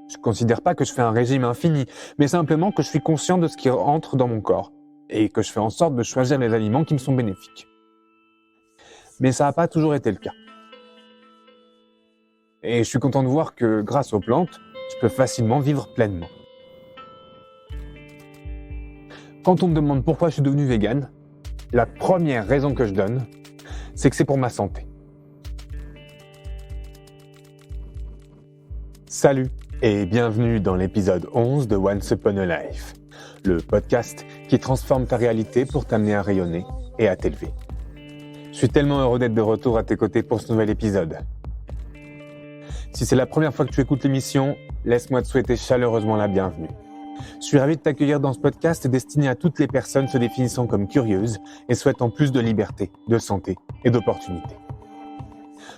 Je ne considère pas que je fais un régime infini, mais simplement que je suis conscient de ce qui entre dans mon corps et que je fais en sorte de choisir les aliments qui me sont bénéfiques. Mais ça n'a pas toujours été le cas. Et je suis content de voir que grâce aux plantes, je peux facilement vivre pleinement. Quand on me demande pourquoi je suis devenu vegan, la première raison que je donne, c'est que c'est pour ma santé. Salut et bienvenue dans l'épisode 11 de Once Upon a Life, le podcast qui transforme ta réalité pour t'amener à rayonner et à t'élever. Je suis tellement heureux d'être de retour à tes côtés pour ce nouvel épisode. Si c'est la première fois que tu écoutes l'émission, laisse-moi te souhaiter chaleureusement la bienvenue. Je suis ravi de t'accueillir dans ce podcast destiné à toutes les personnes se définissant comme curieuses et souhaitant plus de liberté, de santé et d'opportunités.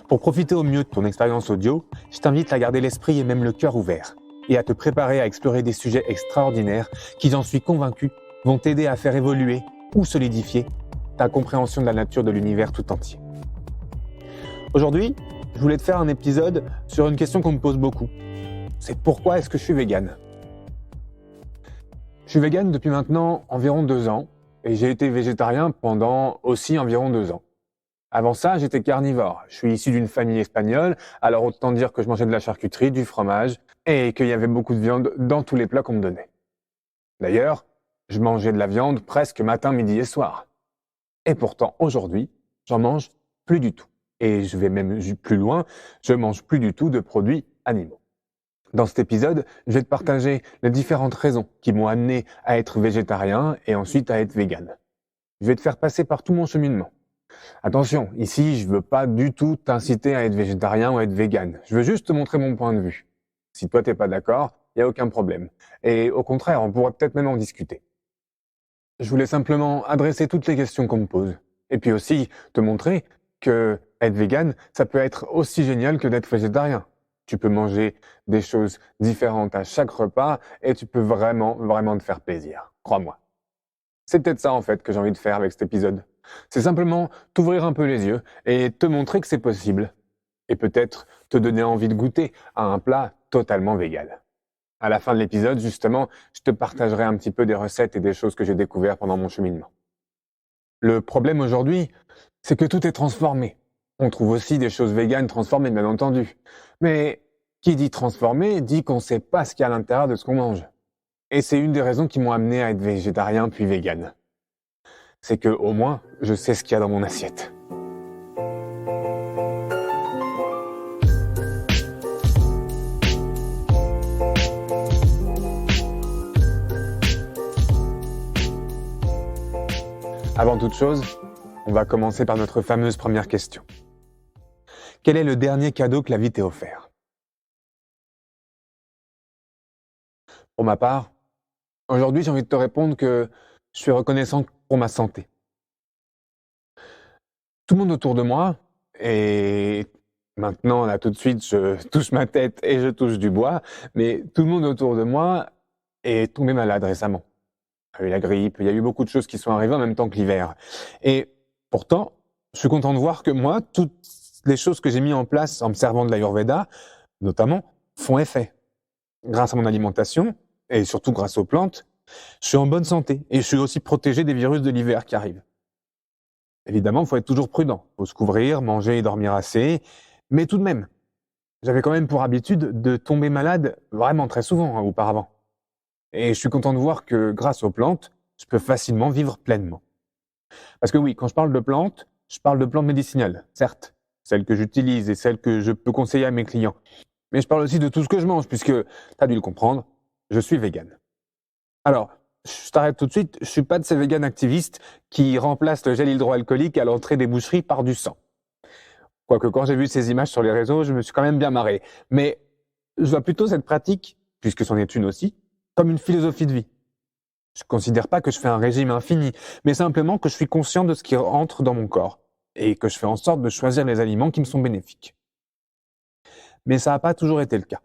Pour profiter au mieux de ton expérience audio, je t'invite à garder l'esprit et même le cœur ouvert et à te préparer à explorer des sujets extraordinaires qui, j'en suis convaincu, vont t'aider à faire évoluer ou solidifier ta compréhension de la nature de l'univers tout entier. Aujourd'hui, je voulais te faire un épisode sur une question qu'on me pose beaucoup. C'est pourquoi est-ce que je suis vegan ? Je suis vegan depuis maintenant environ 2 ans et j'ai été végétarien pendant aussi environ 2 ans. Avant ça, j'étais carnivore. Je suis issu d'une famille espagnole, alors autant dire que je mangeais de la charcuterie, du fromage et qu'il y avait beaucoup de viande dans tous les plats qu'on me donnait. D'ailleurs, je mangeais de la viande presque matin, midi et soir. Et pourtant, aujourd'hui, j'en mange plus du tout. Et je vais même plus loin, je mange plus du tout de produits animaux. Dans cet épisode, je vais te partager les différentes raisons qui m'ont amené à être végétarien et ensuite à être vegan. Je vais te faire passer par tout mon cheminement. Attention, ici, je veux pas du tout t'inciter à être végétarien ou à être vegan. Je veux juste te montrer mon point de vue. Si toi t'es pas d'accord, il n'y a aucun problème. Et au contraire, on pourrait peut-être même en discuter. Je voulais simplement adresser toutes les questions qu'on me pose. Et puis aussi te montrer que être vegan, ça peut être aussi génial que d'être végétarien. Tu peux manger des choses différentes à chaque repas et tu peux vraiment te faire plaisir. Crois-moi. C'est peut-être ça en fait que j'ai envie de faire avec cet épisode. C'est simplement t'ouvrir un peu les yeux et te montrer que c'est possible. Et peut-être te donner envie de goûter à un plat totalement vegan. À la fin de l'épisode, justement, je te partagerai un petit peu des recettes et des choses que j'ai découvertes pendant mon cheminement. Le problème aujourd'hui, c'est que tout est transformé. On trouve aussi des choses véganes transformées, bien entendu. Mais qui dit transformé dit qu'on ne sait pas ce qu'il y a à l'intérieur de ce qu'on mange. Et c'est une des raisons qui m'ont amené à être végétarien puis vegan. C'est que, au moins, je sais ce qu'il y a dans mon assiette. Avant toute chose, on va commencer par notre fameuse première question. Quel est le dernier cadeau que la vie t'ait offert ? Pour ma part, aujourd'hui, j'ai envie de te répondre que je suis reconnaissant pour ma santé. Tout le monde autour de moi, et maintenant, là, tout de suite, je touche ma tête et je touche du bois, mais tout le monde autour de moi est tombé malade récemment. Il y a eu la grippe, il y a eu beaucoup de choses qui sont arrivées en même temps que l'hiver. Et pourtant, je suis content de voir que moi, toutes les choses que j'ai mises en place en me servant de l'Ayurveda, notamment, font effet. Grâce à mon alimentation, et surtout grâce aux plantes, je suis en bonne santé et je suis aussi protégé des virus de l'hiver qui arrivent. Évidemment, il faut être toujours prudent. Il faut se couvrir, manger et dormir assez. Mais tout de même, j'avais quand même pour habitude de tomber malade vraiment très souvent auparavant. Et je suis content de voir que grâce aux plantes, je peux facilement vivre pleinement. Parce que oui, quand je parle de plantes, je parle de plantes médicinales, certes, celles que j'utilise et celles que je peux conseiller à mes clients. Mais je parle aussi de tout ce que je mange, puisque, tu as dû le comprendre, je suis vegan. Alors, je t'arrête tout de suite, je suis pas de ces véganes activistes qui remplacent le gel hydroalcoolique à l'entrée des boucheries par du sang. Quoique quand j'ai vu ces images sur les réseaux, je me suis quand même bien marré. Mais je vois plutôt cette pratique, puisque c'en est une aussi, comme une philosophie de vie. Je ne considère pas que je fais un régime infini, mais simplement que je suis conscient de ce qui entre dans mon corps et que je fais en sorte de choisir les aliments qui me sont bénéfiques. Mais ça n'a pas toujours été le cas.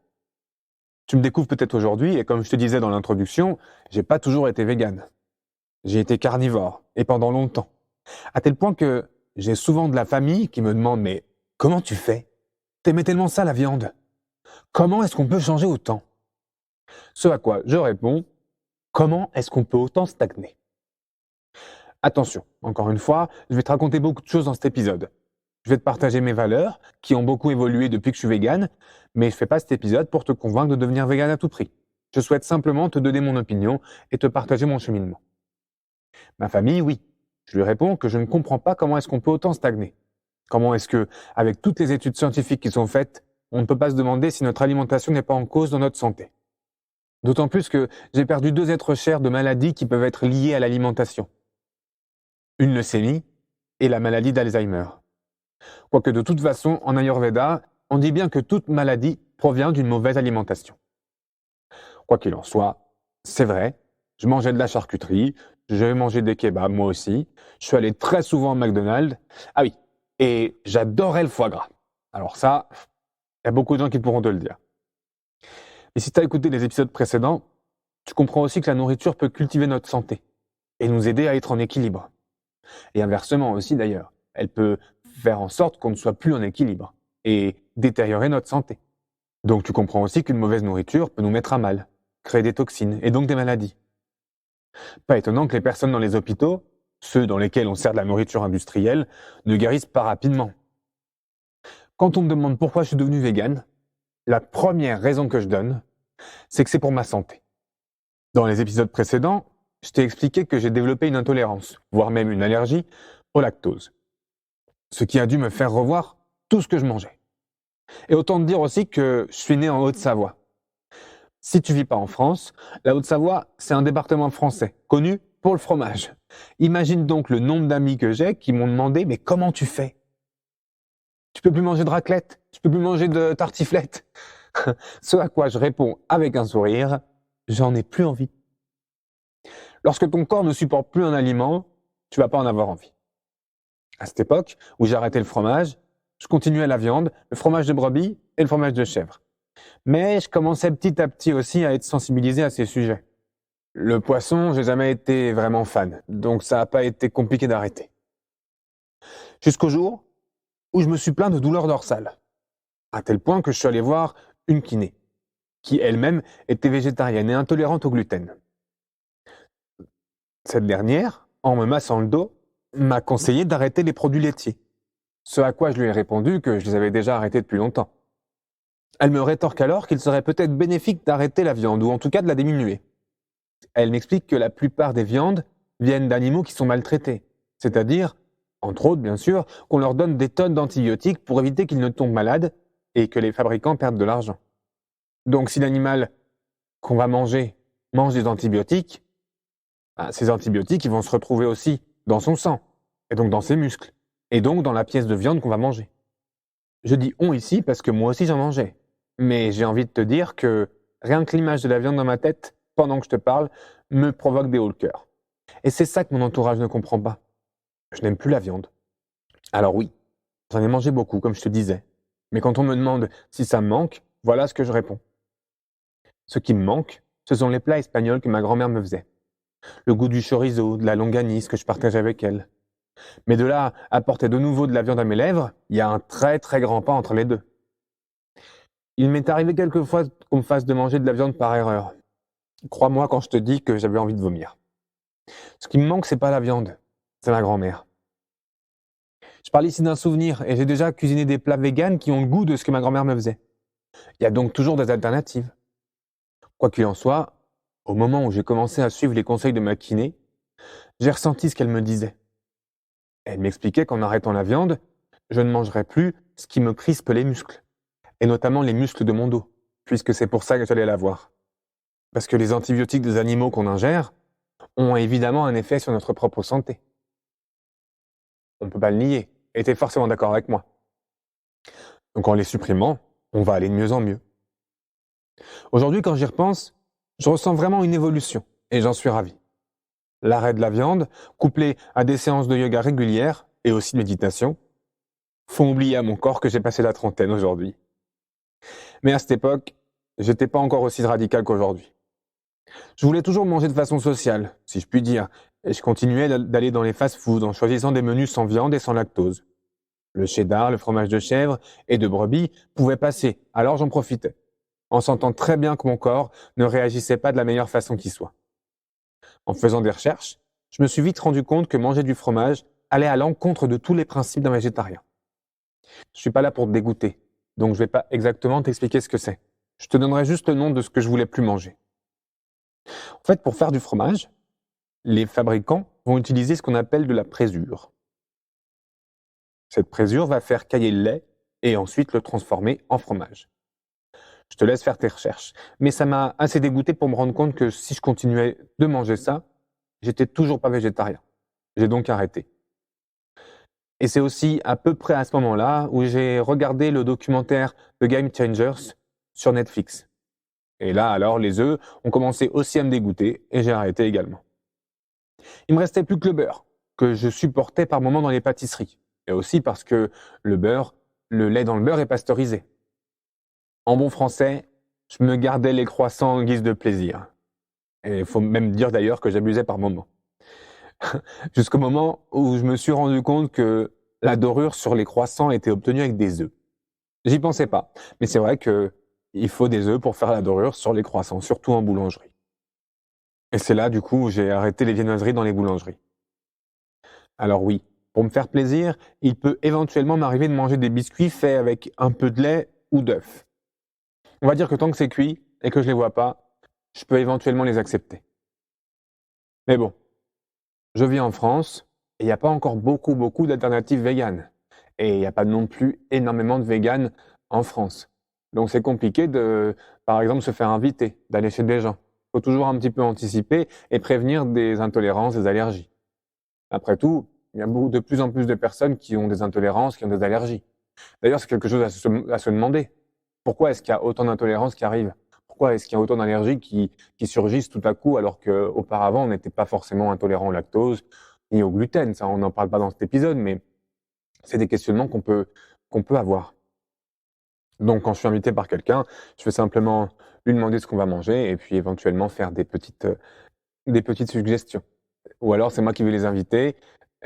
Tu me découvres peut-être aujourd'hui et comme je te disais dans l'introduction, j'ai pas toujours été vegan. J'ai été carnivore et pendant longtemps. À tel point que j'ai souvent de la famille qui me demande « Mais comment tu fais ? T'aimais tellement ça la viande ? Comment est-ce qu'on peut changer autant ?» Ce à quoi je réponds, comment est-ce qu'on peut autant stagner? Attention, encore une fois, je vais te raconter beaucoup de choses dans cet épisode. Je vais te partager mes valeurs, qui ont beaucoup évolué depuis que je suis végane, mais je fais pas cet épisode pour te convaincre de devenir végane à tout prix. Je souhaite simplement te donner mon opinion et te partager mon cheminement. Ma famille, oui. Je lui réponds que je ne comprends pas comment est-ce qu'on peut autant stagner. Comment est-ce que, avec toutes les études scientifiques qui sont faites, on ne peut pas se demander si notre alimentation n'est pas en cause dans notre santé. D'autant plus que j'ai perdu 2 êtres chers de maladies qui peuvent être liées à l'alimentation. Une leucémie et la maladie d'Alzheimer. Quoique de toute façon, en Ayurveda, on dit bien que toute maladie provient d'une mauvaise alimentation. Quoi qu'il en soit, c'est vrai, je mangeais de la charcuterie, j'ai mangé des kebabs moi aussi, je suis allé très souvent au McDonald's. Ah oui, et j'adorais le foie gras. Alors ça, il y a beaucoup de gens qui pourront te le dire. Et si tu as écouté les épisodes précédents, tu comprends aussi que la nourriture peut cultiver notre santé et nous aider à être en équilibre. Et inversement aussi d'ailleurs, elle peut faire en sorte qu'on ne soit plus en équilibre et détériorer notre santé. Donc tu comprends aussi qu'une mauvaise nourriture peut nous mettre à mal, créer des toxines et donc des maladies. Pas étonnant que les personnes dans les hôpitaux, ceux dans lesquels on sert de la nourriture industrielle, ne guérissent pas rapidement. Quand on me demande pourquoi je suis devenu végane, la première raison que je donne, c'est que c'est pour ma santé. Dans les épisodes précédents, je t'ai expliqué que j'ai développé une intolérance, voire même une allergie, au lactose. Ce qui a dû me faire revoir tout ce que je mangeais. Et autant te dire aussi que je suis né en Haute-Savoie. Si tu vis pas en France, la Haute-Savoie, c'est un département français, connu pour le fromage. Imagine donc le nombre d'amis que j'ai qui m'ont demandé « Mais comment tu fais? Tu peux plus manger de raclette, tu peux plus manger de tartiflette. » Ce à quoi je réponds avec un sourire « J'en ai plus envie. » Lorsque ton corps ne supporte plus un aliment, tu vas pas en avoir envie. À cette époque, où j'ai arrêté le fromage, je continuais la viande, le fromage de brebis et le fromage de chèvre. Mais je commençais petit à petit aussi à être sensibilisé à ces sujets. Le poisson, j'ai jamais été vraiment fan, donc ça n'a pas été compliqué d'arrêter. Jusqu'au jour où je me suis plaint de douleurs dorsales, à tel point que je suis allé voir une kiné, qui elle-même était végétarienne et intolérante au gluten. Cette dernière, en me massant le dos, m'a conseillé d'arrêter les produits laitiers, ce à quoi je lui ai répondu que je les avais déjà arrêtés depuis longtemps. Elle me rétorque alors qu'il serait peut-être bénéfique d'arrêter la viande, ou en tout cas de la diminuer. Elle m'explique que la plupart des viandes viennent d'animaux qui sont maltraités, c'est-à-dire, entre autres bien sûr, qu'on leur donne des tonnes d'antibiotiques pour éviter qu'ils ne tombent malades et que les fabricants perdent de l'argent. Donc si l'animal qu'on va manger mange des antibiotiques, ces antibiotiques ils vont se retrouver aussi dans son sang, et donc dans ses muscles, et donc dans la pièce de viande qu'on va manger. Je dis « on » ici parce que moi aussi j'en mangeais. Mais j'ai envie de te dire que rien que l'image de la viande dans ma tête, pendant que je te parle, me provoque des hauts le cœur. Et c'est ça que mon entourage ne comprend pas. Je n'aime plus la viande. Alors oui, j'en ai mangé beaucoup, comme je te disais. Mais quand on me demande si ça me manque, voilà ce que je réponds. Ce qui me manque, ce sont les plats espagnols que ma grand-mère me faisait. Le goût du chorizo, de la longanise que je partageais avec elle. Mais de là à porter de nouveau de la viande à mes lèvres, il y a un très très grand pas entre les deux. Il m'est arrivé quelquefois qu'on me fasse de manger de la viande par erreur. Crois-moi quand je te dis que j'avais envie de vomir. Ce qui me manque, c'est pas la viande, c'est ma grand-mère. Je parle ici d'un souvenir et j'ai déjà cuisiné des plats véganes qui ont le goût de ce que ma grand-mère me faisait. Il y a donc toujours des alternatives. Quoi qu'il en soit, au moment où j'ai commencé à suivre les conseils de ma kiné, j'ai ressenti ce qu'elle me disait. Elle m'expliquait qu'en arrêtant la viande, je ne mangerais plus ce qui me crispe les muscles, et notamment les muscles de mon dos, puisque c'est pour ça que j'allais la voir. Parce que les antibiotiques des animaux qu'on ingère ont évidemment un effet sur notre propre santé. On ne peut pas le nier, et tu es forcément d'accord avec moi. Donc en les supprimant, on va aller de mieux en mieux. Aujourd'hui, quand j'y repense, je ressens vraiment une évolution, et j'en suis ravi. L'arrêt de la viande, couplé à des séances de yoga régulières, et aussi de méditation, font oublier à mon corps que j'ai passé la trentaine aujourd'hui. Mais à cette époque, j'étais pas encore aussi radical qu'aujourd'hui. Je voulais toujours manger de façon sociale, si je puis dire, et je continuais d'aller dans les fast-foods en choisissant des menus sans viande et sans lactose. Le cheddar, le fromage de chèvre et de brebis pouvaient passer, alors j'en profitais. en sentant très bien que mon corps ne réagissait pas de la meilleure façon qui soit. En faisant des recherches, je me suis vite rendu compte que manger du fromage allait à l'encontre de tous les principes d'un végétarien. Je suis pas là pour te dégoûter, donc je vais pas exactement t'expliquer ce que c'est. Je te donnerai juste le nom de ce que je voulais plus manger. En fait, pour faire du fromage, les fabricants vont utiliser ce qu'on appelle de la présure. Cette présure va faire cailler le lait et ensuite le transformer en fromage. Je te laisse faire tes recherches. Mais ça m'a assez dégoûté pour me rendre compte que si je continuais de manger ça, j'étais toujours pas végétarien. J'ai donc arrêté. Et c'est aussi à peu près à ce moment-là où j'ai regardé le documentaire The Game Changers sur Netflix. Et là, alors, les œufs ont commencé aussi à me dégoûter et j'ai arrêté également. Il me restait plus que le beurre, que je supportais par moments dans les pâtisseries. Et aussi parce que le lait dans le beurre est pasteurisé. En bon français, je me gardais les croissants en guise de plaisir. Et il faut même dire d'ailleurs que j'abusais par moments. Jusqu'au moment où je me suis rendu compte que la dorure sur les croissants était obtenue avec des œufs. J'y pensais pas, mais c'est vrai qu'il faut des œufs pour faire la dorure sur les croissants, surtout en boulangerie. Et c'est là, du coup, où j'ai arrêté les viennoiseries dans les boulangeries. Alors oui, pour me faire plaisir, il peut éventuellement m'arriver de manger des biscuits faits avec un peu de lait ou d'œuf. On va dire que tant que c'est cuit et que je les vois pas, je peux éventuellement les accepter. Mais bon, je vis en France et il n'y a pas encore beaucoup d'alternatives véganes. Et il n'y a pas non plus énormément de véganes en France. Donc c'est compliqué de, par exemple, se faire inviter, d'aller chez des gens. Il faut toujours un petit peu anticiper et prévenir des intolérances, des allergies. Après tout, il y a de plus en plus de personnes qui ont des intolérances, qui ont des allergies. D'ailleurs, c'est quelque chose à se demander. Pourquoi est-ce qu'il y a autant d'intolérances qui arrivent? Pourquoi est-ce qu'il y a autant d'allergies qui surgissent tout à coup alors qu'auparavant on n'était pas forcément intolérant au lactose ni au gluten? Ça, on n'en parle pas dans cet épisode, mais c'est des questionnements qu'on peut avoir. Donc, quand je suis invité par quelqu'un, je vais simplement lui demander ce qu'on va manger et puis éventuellement faire des petites suggestions. Ou alors, c'est moi qui vais les inviter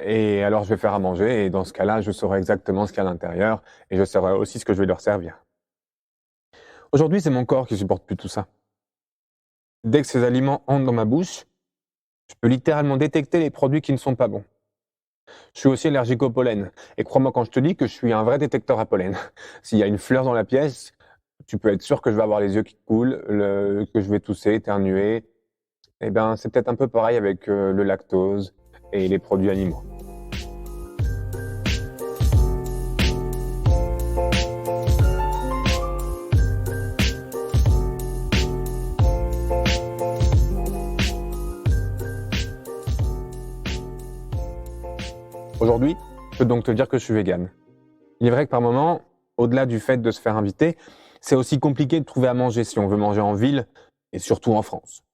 et alors je vais faire à manger et dans ce cas-là, je saurai exactement ce qu'il y a à l'intérieur et je saurai aussi ce que je vais leur servir. Aujourd'hui, c'est mon corps qui supporte plus tout ça. Dès que ces aliments entrent dans ma bouche, je peux littéralement détecter les produits qui ne sont pas bons. Je suis aussi allergique au pollen. Et crois-moi quand je te dis que je suis un vrai détecteur à pollen. S'il y a une fleur dans la pièce, tu peux être sûr que je vais avoir les yeux qui coulent, que je vais tousser, éternuer. Eh bien, c'est peut-être un peu pareil avec le lactose et les produits animaux. Aujourd'hui, je peux donc te dire que je suis végane. Il est vrai que par moment, au-delà du fait de se faire inviter, c'est aussi compliqué de trouver à manger si on veut manger en ville et surtout en France.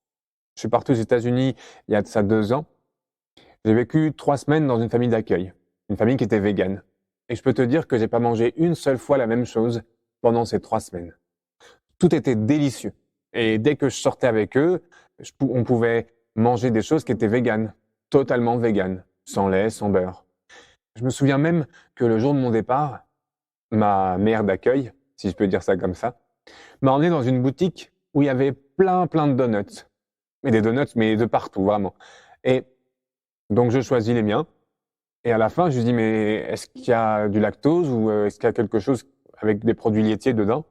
Je suis parti aux États-Unis il y a de ça 2 ans. J'ai vécu 3 semaines dans une famille d'accueil, une famille qui était végane. Et je peux te dire que j'ai pas mangé une seule fois la même chose pendant ces 3 semaines. Tout était délicieux. Et dès que je sortais avec eux, on pouvait manger des choses qui étaient véganes, totalement véganes, sans lait, sans beurre. Je me souviens même que le jour de mon départ, ma mère d'accueil, si je peux dire ça comme ça, m'a emmené dans une boutique où il y avait plein de donuts. Mais des donuts, mais de partout, vraiment. Et donc je choisis les miens. Et à la fin, je lui dis, mais est-ce qu'il y a du lactose ou est-ce qu'il y a quelque chose avec des produits laitiers dedans?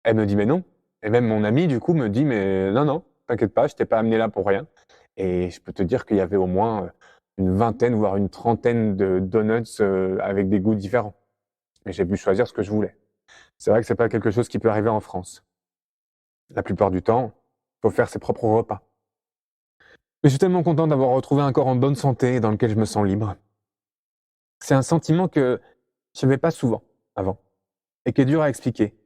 Elle me dit, mais non. Et même mon ami, du coup, me dit, mais non, t'inquiète pas, je t'ai pas amené là pour rien. Et je peux te dire qu'il y avait au moins une vingtaine, voire une trentaine de donuts avec des goûts différents. Et j'ai pu choisir ce que je voulais. C'est vrai que c'est pas quelque chose qui peut arriver en France. La plupart du temps, il faut faire ses propres repas. Mais je suis tellement content d'avoir retrouvé un corps en bonne santé et dans lequel je me sens libre. C'est un sentiment que je n'avais pas souvent avant et qui est dur à expliquer.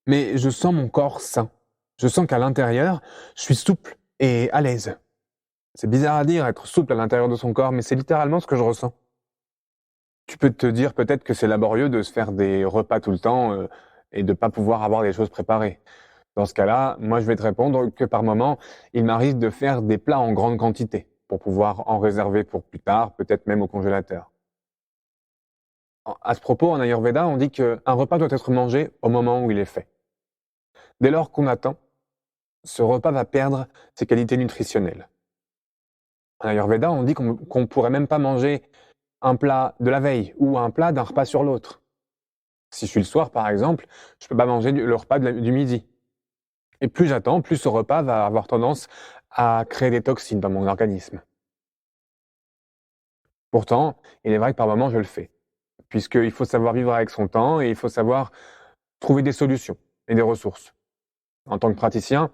Mais je sens mon corps sain. Je sens qu'à l'intérieur, je suis souple et à l'aise. C'est bizarre à dire, être souple à l'intérieur de son corps, mais c'est littéralement ce que je ressens. Tu peux te dire peut-être que c'est laborieux de se faire des repas tout le temps et de ne pas pouvoir avoir des choses préparées. Dans ce cas-là, moi je vais te répondre que par moment, il m'arrive de faire des plats en grande quantité pour pouvoir en réserver pour plus tard, peut-être même au congélateur. À ce propos, en Ayurveda, on dit qu'un repas doit être mangé au moment où il est fait. Dès lors qu'on attend, ce repas va perdre ses qualités nutritionnelles. En Ayurveda, on dit qu'on pourrait même pas manger un plat de la veille ou un plat d'un repas sur l'autre. Si je suis le soir, par exemple, je peux pas manger le repas du midi. Et plus j'attends, plus ce repas va avoir tendance à créer des toxines dans mon organisme. Pourtant, il est vrai que par moments, je le fais, puisqu'il faut savoir vivre avec son temps et il faut savoir trouver des solutions et des ressources. En tant que praticien,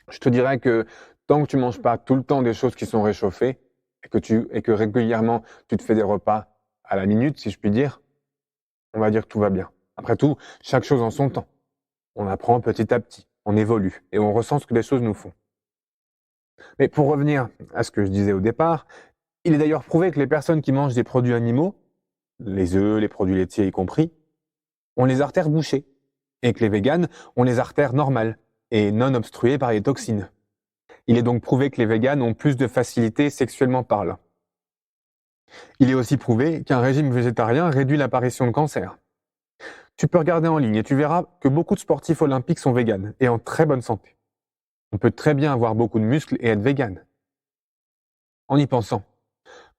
je te dirais que tant que tu manges pas tout le temps des choses qui sont réchauffées et que régulièrement tu te fais des repas à la minute, si je puis dire, on va dire que tout va bien. Après tout, chaque chose en son temps. On apprend petit à petit, on évolue et on ressent ce que les choses nous font. Mais pour revenir à ce que je disais au départ, il est d'ailleurs prouvé que les personnes qui mangent des produits animaux, les œufs, les produits laitiers y compris, ont les artères bouchées et que les véganes ont les artères normales et non obstruées par les toxines. Il est donc prouvé que les véganes ont plus de facilité sexuellement parlant. Il est aussi prouvé qu'un régime végétarien réduit l'apparition de cancer. Tu peux regarder en ligne et tu verras que beaucoup de sportifs olympiques sont véganes et en très bonne santé. On peut très bien avoir beaucoup de muscles et être végane. En y pensant,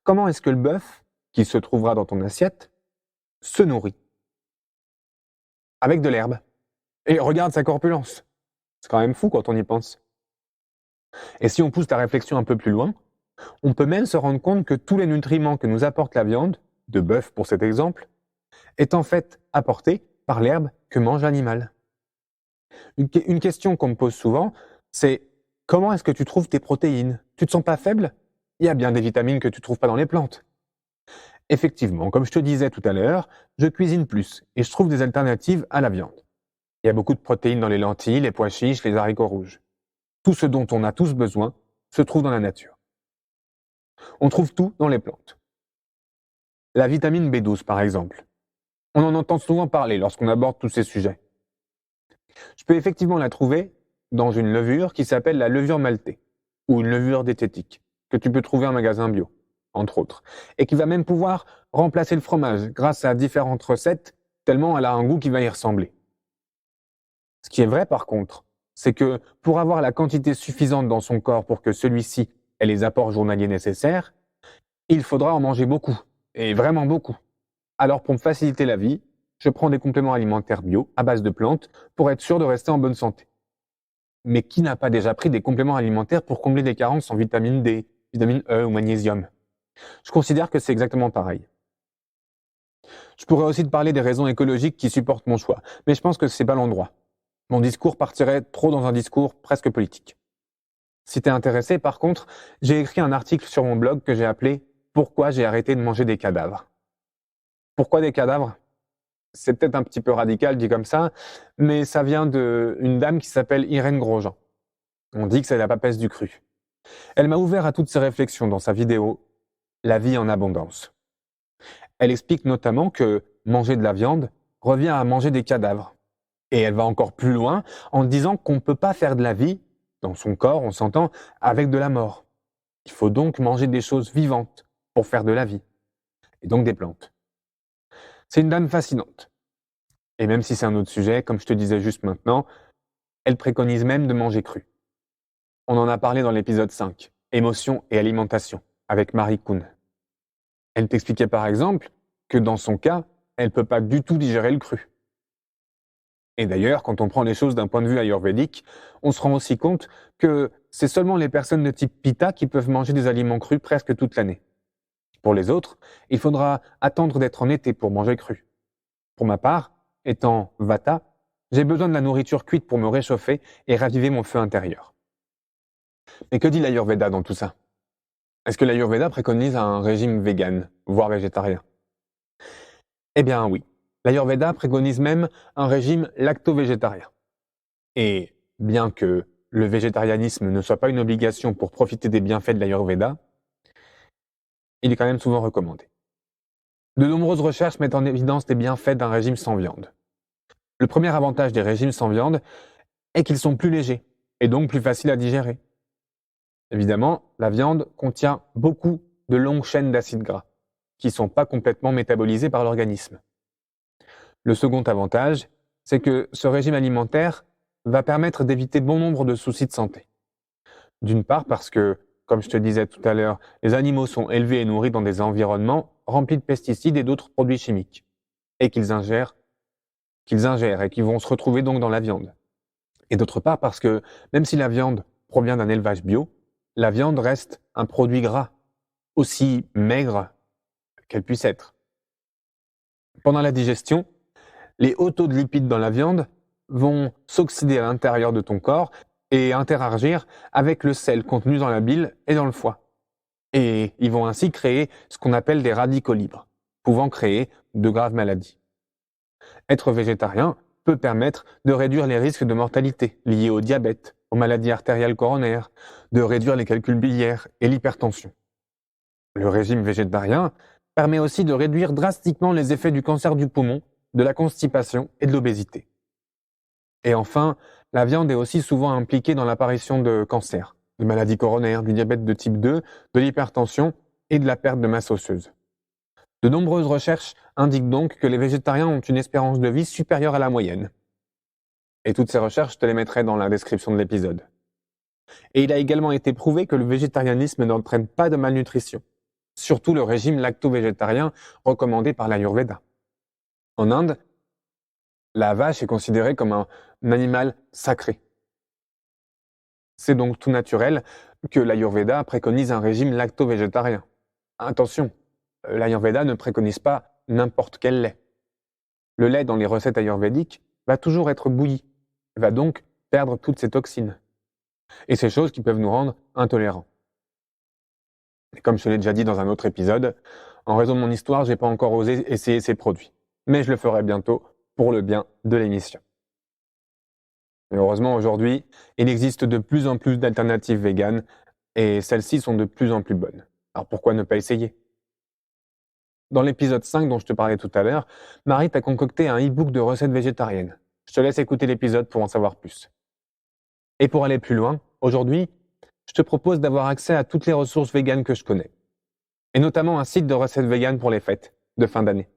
comment est-ce que le bœuf, qui se trouvera dans ton assiette, se nourrit? Avec de l'herbe. Et regarde sa corpulence. C'est quand même fou quand on y pense. Et si on pousse la réflexion un peu plus loin, on peut même se rendre compte que tous les nutriments que nous apporte la viande, de bœuf pour cet exemple, est en fait apporté par l'herbe que mange l'animal. Une question qu'on me pose souvent, c'est comment est-ce que tu trouves tes protéines? Tu te sens pas faible? Il y a bien des vitamines que tu trouves pas dans les plantes. Effectivement, comme je te disais tout à l'heure, je cuisine plus et je trouve des alternatives à la viande. Il y a beaucoup de protéines dans les lentilles, les pois chiches, les haricots rouges. Tout ce dont on a tous besoin se trouve dans la nature. On trouve tout dans les plantes. La vitamine B12 par exemple. On en entend souvent parler lorsqu'on aborde tous ces sujets. Je peux effectivement la trouver dans une levure qui s'appelle la levure maltée ou une levure diététique que tu peux trouver en magasin bio, entre autres, et qui va même pouvoir remplacer le fromage grâce à différentes recettes tellement elle a un goût qui va y ressembler. Ce qui est vrai par contre, c'est que pour avoir la quantité suffisante dans son corps pour que celui-ci ait les apports journaliers nécessaires, il faudra en manger beaucoup, et vraiment beaucoup. Alors pour me faciliter la vie, je prends des compléments alimentaires bio à base de plantes pour être sûr de rester en bonne santé. Mais qui n'a pas déjà pris des compléments alimentaires pour combler des carences en vitamine D, vitamine E ou magnésium? Je considère que c'est exactement pareil. Je pourrais aussi te parler des raisons écologiques qui supportent mon choix, mais je pense que c'est pas l'endroit. Mon discours partirait trop dans un discours presque politique. Si t'es intéressé, par contre, j'ai écrit un article sur mon blog que j'ai appelé Pourquoi j'ai arrêté de manger des cadavres. Pourquoi des cadavres? C'est peut-être un petit peu radical dit comme ça, mais ça vient d'une dame qui s'appelle Irène Grosjean. On dit que c'est la papesse du cru. Elle m'a ouvert à toutes ces réflexions dans sa vidéo La vie en abondance. Elle explique notamment que manger de la viande revient à manger des cadavres. Et elle va encore plus loin en disant qu'on ne peut pas faire de la vie, dans son corps, on s'entend, avec de la mort. Il faut donc manger des choses vivantes pour faire de la vie, et donc des plantes. C'est une dame fascinante. Et même si c'est un autre sujet, comme je te disais juste maintenant, elle préconise même de manger cru. On en a parlé dans l'épisode 5, Émotions et alimentation, avec Marie Kuhn. Elle t'expliquait par exemple que dans son cas, elle ne peut pas du tout digérer le cru. Et d'ailleurs, quand on prend les choses d'un point de vue ayurvédique, on se rend aussi compte que c'est seulement les personnes de type Pitta qui peuvent manger des aliments crus presque toute l'année. Pour les autres, il faudra attendre d'être en été pour manger cru. Pour ma part, étant Vata, j'ai besoin de la nourriture cuite pour me réchauffer et raviver mon feu intérieur. Mais que dit l'Ayurveda dans tout ça? Est-ce que l'Ayurveda préconise un régime vegan, voire végétarien? Eh bien oui, l'Ayurveda préconise même un régime lacto-végétarien. Et bien que le végétarianisme ne soit pas une obligation pour profiter des bienfaits de l'Ayurveda, il est quand même souvent recommandé. De nombreuses recherches mettent en évidence les bienfaits d'un régime sans viande. Le premier avantage des régimes sans viande est qu'ils sont plus légers et donc plus faciles à digérer. Évidemment, la viande contient beaucoup de longues chaînes d'acides gras qui ne sont pas complètement métabolisés par l'organisme. Le second avantage, c'est que ce régime alimentaire va permettre d'éviter bon nombre de soucis de santé. D'une part parce que, comme je te disais tout à l'heure, les animaux sont élevés et nourris dans des environnements remplis de pesticides et d'autres produits chimiques, et qu'ils ingèrent et qui vont se retrouver donc dans la viande. Et d'autre part parce que, même si la viande provient d'un élevage bio, la viande reste un produit gras, aussi maigre qu'elle puisse être. Pendant la digestion, les hauts taux de lipides dans la viande vont s'oxyder à l'intérieur de ton corps et interagir avec le sel contenu dans la bile et dans le foie. Et ils vont ainsi créer ce qu'on appelle des radicaux libres, pouvant créer de graves maladies. Être végétarien peut permettre de réduire les risques de mortalité liés au diabète, aux maladies artérielles coronaires, de réduire les calculs biliaires et l'hypertension. Le régime végétarien permet aussi de réduire drastiquement les effets du cancer du poumon, de la constipation et de l'obésité. Et enfin, la viande est aussi souvent impliquée dans l'apparition de cancers, de maladies coronaires, du diabète de type 2, de l'hypertension et de la perte de masse osseuse. De nombreuses recherches indiquent donc que les végétariens ont une espérance de vie supérieure à la moyenne. Et toutes ces recherches, je te les mettrai dans la description de l'épisode. Et il a également été prouvé que le végétarianisme n'entraîne pas de malnutrition, surtout le régime lacto-végétarien recommandé par l'Ayurveda. En Inde, la vache est considérée comme un animal sacré. C'est donc tout naturel que l'Ayurveda préconise un régime lacto-végétarien. Attention, l'Ayurveda ne préconise pas n'importe quel lait. Le lait dans les recettes ayurvédiques va toujours être bouilli, va donc perdre toutes ses toxines. Et ces choses qui peuvent nous rendre intolérants. Et comme je te l'ai déjà dit dans un autre épisode, en raison de mon histoire, j'ai pas encore osé essayer ces produits. Mais je le ferai bientôt pour le bien de l'émission. Et heureusement, aujourd'hui, il existe de plus en plus d'alternatives véganes et celles-ci sont de plus en plus bonnes. Alors pourquoi ne pas essayer ? Dans l'épisode 5 dont je te parlais tout à l'heure, Marie t'a concocté un e-book de recettes végétariennes. Je te laisse écouter l'épisode pour en savoir plus. Et pour aller plus loin, aujourd'hui, je te propose d'avoir accès à toutes les ressources véganes que je connais. Et notamment un site de recettes véganes pour les fêtes de fin d'année.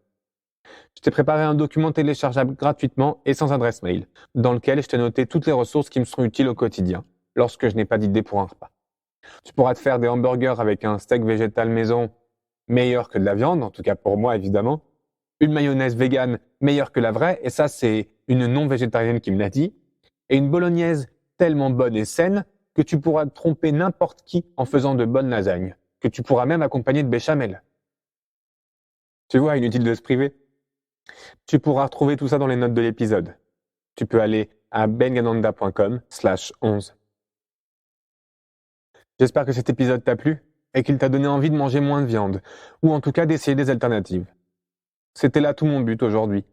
Je t'ai préparé un document téléchargeable gratuitement et sans adresse mail, dans lequel je t'ai noté toutes les ressources qui me sont utiles au quotidien, lorsque je n'ai pas d'idée pour un repas. Tu pourras te faire des hamburgers avec un steak végétal maison meilleur que de la viande, en tout cas pour moi évidemment, une mayonnaise végane meilleure que la vraie, et ça c'est une non-végétarienne qui me l'a dit, et une bolognaise tellement bonne et saine que tu pourras tromper n'importe qui en faisant de bonnes lasagnes, que tu pourras même accompagner de béchamel. Tu vois, inutile de se priver. Tu pourras retrouver tout ça dans les notes de l'épisode. Tu peux aller à bengananda.com/11. J'espère que cet épisode t'a plu et qu'il t'a donné envie de manger moins de viande, ou en tout cas d'essayer des alternatives. C'était là tout mon but aujourd'hui,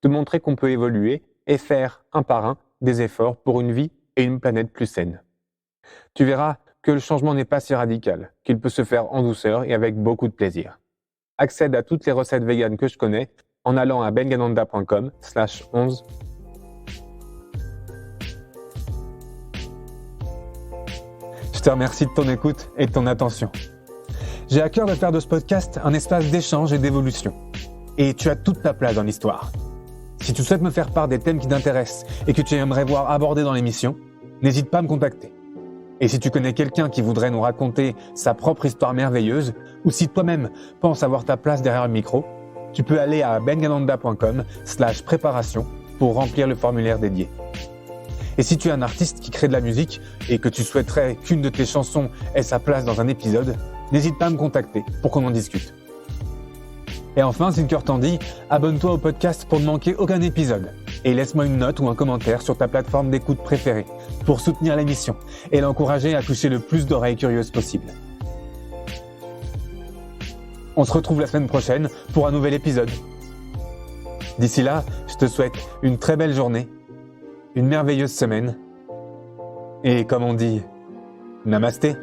de montrer qu'on peut évoluer et faire, un par un, des efforts pour une vie et une planète plus saine. Tu verras que le changement n'est pas si radical, qu'il peut se faire en douceur et avec beaucoup de plaisir. Accède à toutes les recettes véganes que je connais en allant à bengananda.com/11. Je te remercie de ton écoute et de ton attention. J'ai à cœur de faire de ce podcast un espace d'échange et d'évolution. Et tu as toute ta place dans l'histoire. Si tu souhaites me faire part des thèmes qui t'intéressent et que tu aimerais voir abordés dans l'émission, n'hésite pas à me contacter. Et si tu connais quelqu'un qui voudrait nous raconter sa propre histoire merveilleuse, ou si toi-même penses avoir ta place derrière le micro, tu peux aller à bengananda.com/préparation pour remplir le formulaire dédié. Et si tu es un artiste qui crée de la musique et que tu souhaiterais qu'une de tes chansons ait sa place dans un épisode, n'hésite pas à me contacter pour qu'on en discute. Et enfin, si le cœur t'en dit, abonne-toi au podcast pour ne manquer aucun épisode. Et laisse-moi une note ou un commentaire sur ta plateforme d'écoute préférée pour soutenir l'émission et l'encourager à toucher le plus d'oreilles curieuses possible. On se retrouve la semaine prochaine pour un nouvel épisode. D'ici là, je te souhaite une très belle journée, une merveilleuse semaine et comme on dit, namasté.